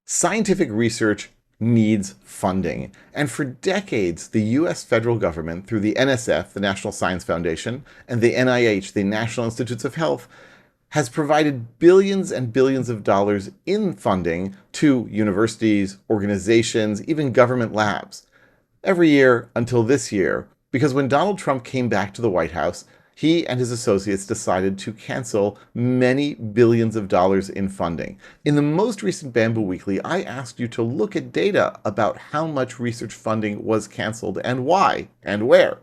Scientific research needs funding. And for decades, the US federal government, through the NSF, the National Science Foundation, and the NIH, the National Institutes of Health, has provided billions and billions of dollars in funding to universities, organizations, even government labs every year until this year, because when Donald Trump came back to the White House, he and his associates decided to cancel many billions of dollars in funding. In the most recent Bamboo Weekly, I asked you to look at data about how much research funding was canceled and why and where.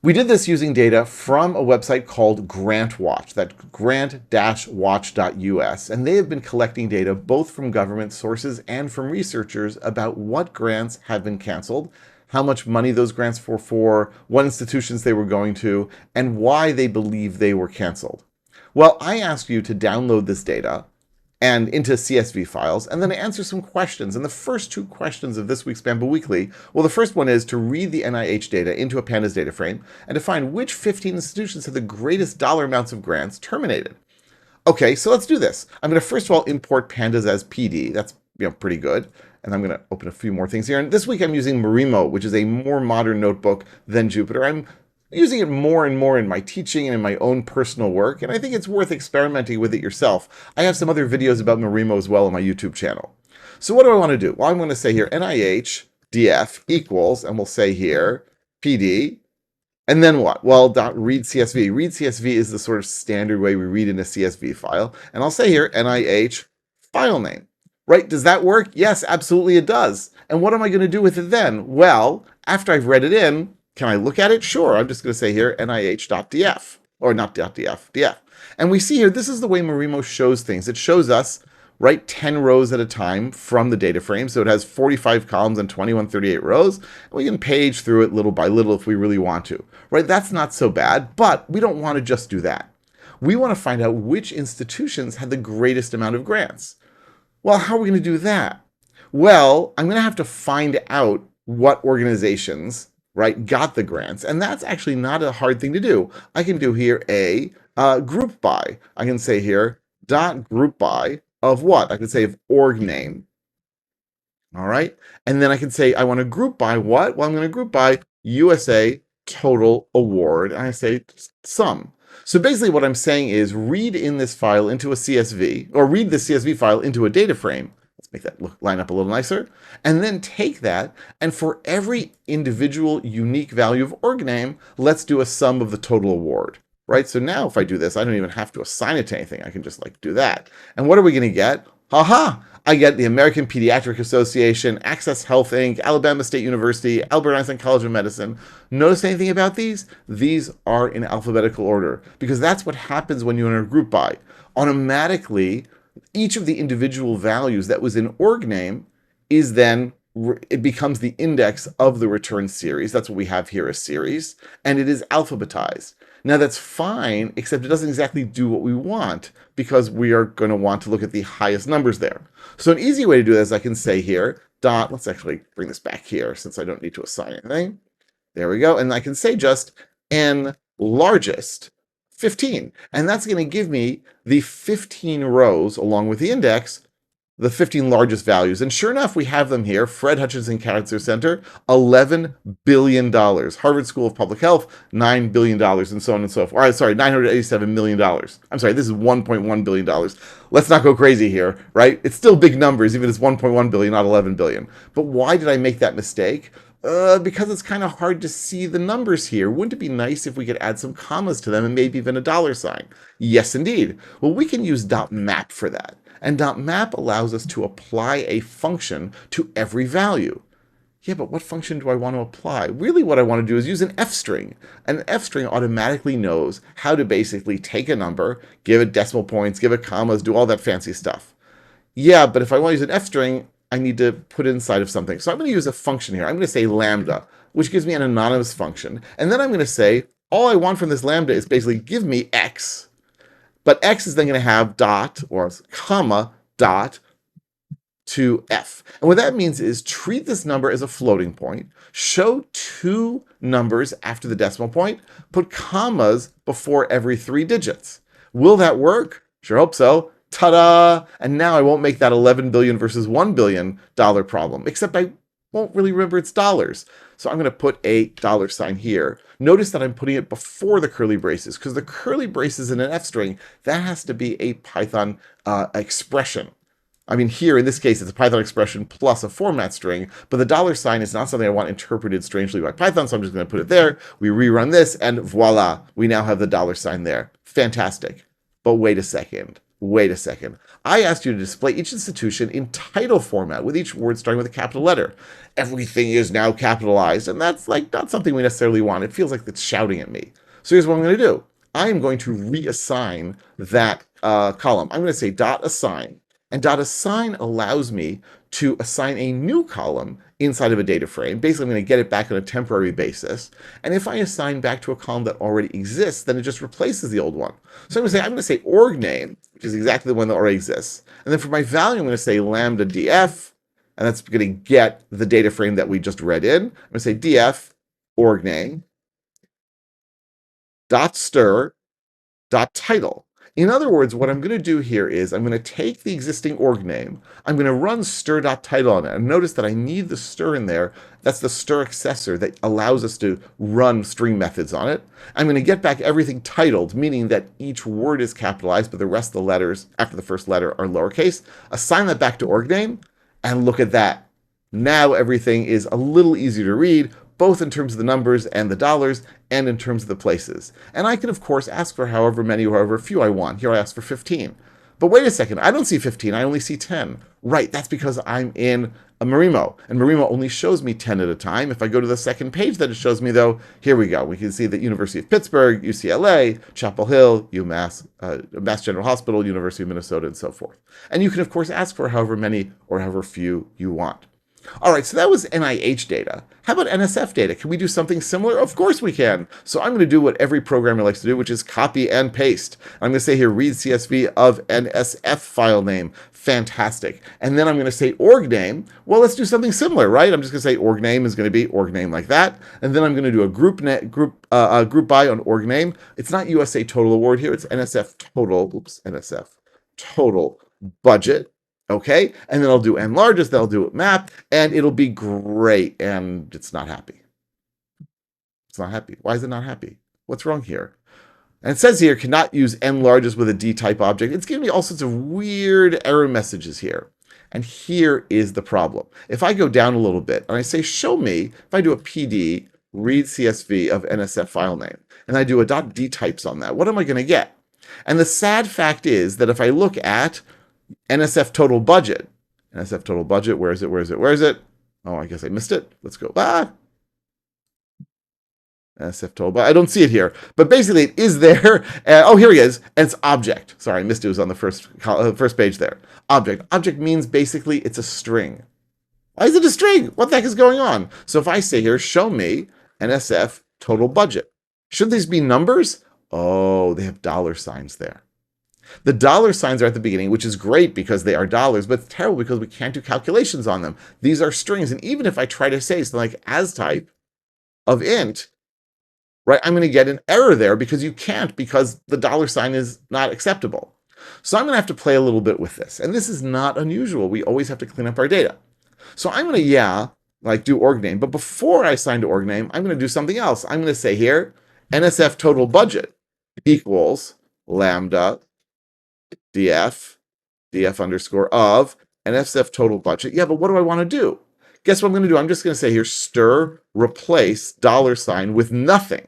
We did this using data from a website called GrantWatch, that's grant-watch.us, and they have been collecting data both from government sources and from researchers about what grants have been canceled, how much money those grants were for, what institutions they were going to, and why they believe they were canceled. Well, I asked you to download this data and into CSV files, and then answer some questions. And the first two questions of this week's Bamboo Weekly, well, the first one is to read the NIH data into a Pandas data frame and to find which 15 institutions have the greatest dollar amounts of grants terminated. Okay, so let's do this. I'm going to first of all import Pandas as PD. That's pretty good. And I'm going to open a few more things here. And this week I'm using Marimo, which is a more modern notebook than Jupyter. I'm using it more and more in my teaching and in my own personal work, and I think it's worth experimenting with it yourself. I have some other videos about Marimo as well on my YouTube channel. So what do I want to do? Well, I'm going to say here NIH df equals, and we'll say here PD, and then what? Well, .read CSV. Read CSV is the sort of standard way we read in a CSV file, and I'll say here NIH file name. Right? Does that work? Yes, absolutely it does. And what am I going to do with it then? Well, after I've read it in, can I look at it? Sure. I'm just going to say here nih.df, or not .df, df. And we see here, this is the way Marimo shows things. It shows us, right, 10 rows at a time from the data frame. So it has 45 columns and 2138 rows. And we can page through it little by little if we really want to. Right? That's not so bad, but we don't want to just do that. We want to find out which institutions had the greatest amount of grants. Well, how are we going to do that? Well, I'm going to have to find out what organizations, right, got the grants. And that's actually not a hard thing to do. I can do here a group by. I can say here dot group by of what? I can say of org name. All right. And then I can say I want to group by what? Well, I'm going to group by USA total award. And I say sum. So basically what I'm saying is read in this file into a CSV, or read the CSV file into a data frame. Let's make that line up a little nicer. And then take that, and for every individual unique value of org name, let's do a sum of the total award. Right? So now if I do this, I don't even have to assign it to anything. I can just do that. And what are we going to get? Ha! I get the American Pediatric Association, Access Health Inc., Alabama State University, Albert Einstein College of Medicine. Notice anything about these? These are in alphabetical order, because that's what happens when you're in a group by. Automatically, each of the individual values that was in org name is then, it becomes the index of the return series. That's what we have here, a series, and it is alphabetized. Now that's fine, except it doesn't exactly do what we want, because we are going to want to look at the highest numbers there. So an easy way to do this, I can say here, let's actually bring this back here since I don't need to assign anything. There we go. And I can say just n largest 15. And that's going to give me the 15 rows along with the index, the 15 largest values. And sure enough, we have them here. Fred Hutchinson Cancer Center, $11 billion. Harvard School of Public Health, $9 billion, and so on and so forth. All right, sorry, $987 million. I'm sorry, this is $1.1 billion. Let's not go crazy here, right? It's still big numbers, even if it's 1.1 billion, not 11 billion. But why did I make that mistake? Because it's kind of hard to see the numbers here. Wouldn't it be nice if we could add some commas to them and maybe even a dollar sign? Yes, indeed. Well, we can use .map for that. And .map allows us to apply a function to every value. Yeah, but what function do I want to apply? Really what I want to do is use an f-string. An f-string automatically knows how to basically take a number, give it decimal points, give it commas, do all that fancy stuff. Yeah, but if I want to use an f-string, I need to put it inside of something. So I'm going to use a function here. I'm going to say lambda, which gives me an anonymous function. And then I'm going to say, all I want from this lambda is basically give me x. But x is then going to have dot, or comma, dot, to f. And what that means is treat this number as a floating point, show two numbers after the decimal point, put commas before every 3 digits. Will that work? Sure hope so. Ta-da! And now I won't make that 11 billion versus $1 billion problem, except I won't really remember it's dollars. So I'm going to put a dollar sign here. Notice that I'm putting it before the curly braces, because the curly braces in an F string, that has to be a Python expression. I mean, here, in this case, it's a Python expression plus a format string, but the dollar sign is not something I want interpreted strangely by Python, so I'm just going to put it there. We rerun this, and voila, we now have the dollar sign there. Fantastic. But wait a second. Wait a second. I asked you to display each institution in title format, with each word starting with a capital letter. Everything is now capitalized, and that's like not something we necessarily want. It feels like it's shouting at me. So here's what I'm going to do. I am going to reassign that column. I'm going to say dot assign. And dot assign allows me to assign a new column inside of a data frame. Basically, I'm going to get it back on a temporary basis. And if I assign back to a column that already exists, then it just replaces the old one. So I'm going to say org name, which is exactly the one that already exists. And then for my value, I'm going to say lambda df, and that's going to get the data frame that we just read in. I'm going to say df org name dot stir dot title. In other words, what I'm going to do here is I'm going to take the existing org name, I'm going to run stir.title on it, and notice that I need the stir in there. That's the stir accessor that allows us to run string methods on it. I'm going to get back everything titled, meaning that each word is capitalized, but the rest of the letters after the first letter are lowercase. Assign that back to org name, and look at that. Now everything is a little easier to read, both in terms of the numbers and the dollars, and in terms of the places. And I can, of course, ask for however many or however few I want. Here I ask for 15. But wait a second, I don't see 15, I only see 10. Right, that's because I'm in a Marimo, and Marimo only shows me 10 at a time. If I go to the second page that it shows me, though, here we go. We can see that University of Pittsburgh, UCLA, Chapel Hill, UMass, Mass General Hospital, University of Minnesota, and so forth. And you can, of course, ask for however many or however few you want. All right, so that was NIH data. How about NSF data? Can we do something similar? Of course we can. So I'm going to do what every programmer likes to do, which is copy and paste. I'm going to say here, read CSV of NSF file name. Fantastic. And then I'm going to say org name. Well, let's do something similar, right? I'm just going to say org name is going to be org name like that. And then I'm going to do a group by on org name. It's not USA Total Award here. It's NSF Total. Oops, NSF Total Budget. Okay, and then I'll do n largest, then I'll do map, and it'll be great, and it's not happy. It's not happy. Why is it not happy? What's wrong here? And it says here, cannot use n largest with a D-type object. It's giving me all sorts of weird error messages here. And here is the problem. If I go down a little bit, and I say, show me, if I do a PD, read CSV of NSF file name, and I do a .d types on that, what am I going to get? And the sad fact is that if I look at NSF total budget. NSF total budget. Where is it? Where is it? Where is it? Oh, I guess I missed it. Let's go back. NSF total budget. I don't see it here, but basically it is there. Oh, here it is. And it's object. Sorry, I missed it. It was on the first page there. Object. Object means basically it's a string. Why is it a string? What the heck is going on? So if I say here, show me NSF total budget. Should these be numbers? Oh, they have dollar signs there. The dollar signs are at the beginning, which is great because they are dollars, but it's terrible because we can't do calculations on them. These are strings, and even if I try to say something like as type of int, right, I'm going to get an error there because you can't, because the dollar sign is not acceptable. So I'm going to have to play a little bit with this, and this is not unusual. We always have to clean up our data. So I'm going to, do org name, but before I assign to org name, I'm going to do something else. I'm going to say here, NSF total budget equals lambda df underscore of NSF total budget. Yeah, but what do I want to do? Guess what I'm going to do? I'm just going to say here, stir, replace dollar sign with nothing.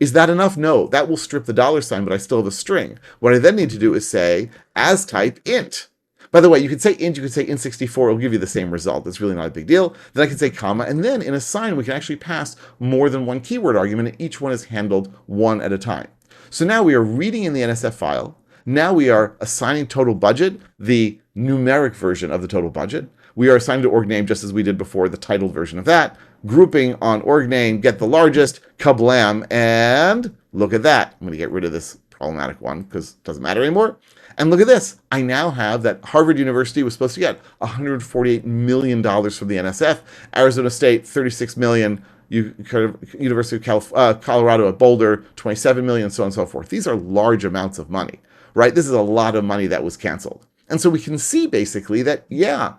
Is that enough? No, that will strip the dollar sign, but I still have a string. What I then need to do is say as type int. By the way, you could say int, you could say int64, it'll give you the same result. It's really not a big deal. Then I can say comma, and then in assign, we can actually pass more than one keyword argument, and each one is handled one at a time. So now we are reading in the NSF file. Now we are assigning total budget, the numeric version of the total budget. We are assigning to org name just as we did before, the title version of that. Grouping on org name, get the largest, kablam, and look at that. I'm going to get rid of this problematic one because it doesn't matter anymore. And look at this. I now have that Harvard University was supposed to get $148 million from the NSF. Arizona State, $36 million. University of Colorado at Boulder, $27 million, so on and so forth. These are large amounts of money. right? This is a lot of money that was canceled. And so we can see basically that, yeah,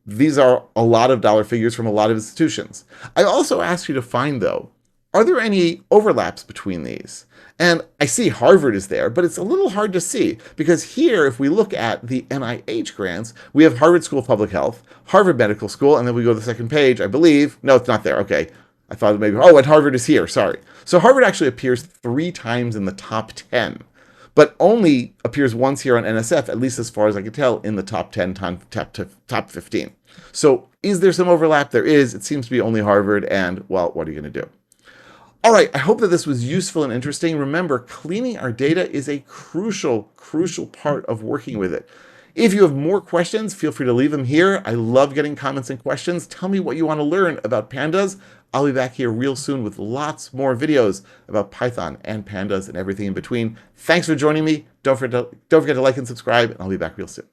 these are a lot of dollar figures from a lot of institutions. I also asked you to find, though, are there any overlaps between these? And I see Harvard is there, but it's a little hard to see because here, if we look at the NIH grants, we have Harvard School of Public Health, Harvard Medical School, and then we go to the second page, I believe. No, it's not there. Okay. I thought maybe, oh, and Harvard is here. Sorry. So Harvard actually appears 3 times in the top 10, but only appears once here on NSF, at least as far as I can tell, in the top 10, top 15. So is there some overlap? There is. It seems to be only Harvard, and, well, what are you going to do? All right, I hope that this was useful and interesting. Remember, cleaning our data is a crucial part of working with it. If you have more questions, feel free to leave them here. I love getting comments and questions. Tell me what you want to learn about pandas. I'll be back here real soon with lots more videos about Python and pandas and everything in between. Thanks for joining me. Don't forget to like and subscribe, and I'll be back real soon.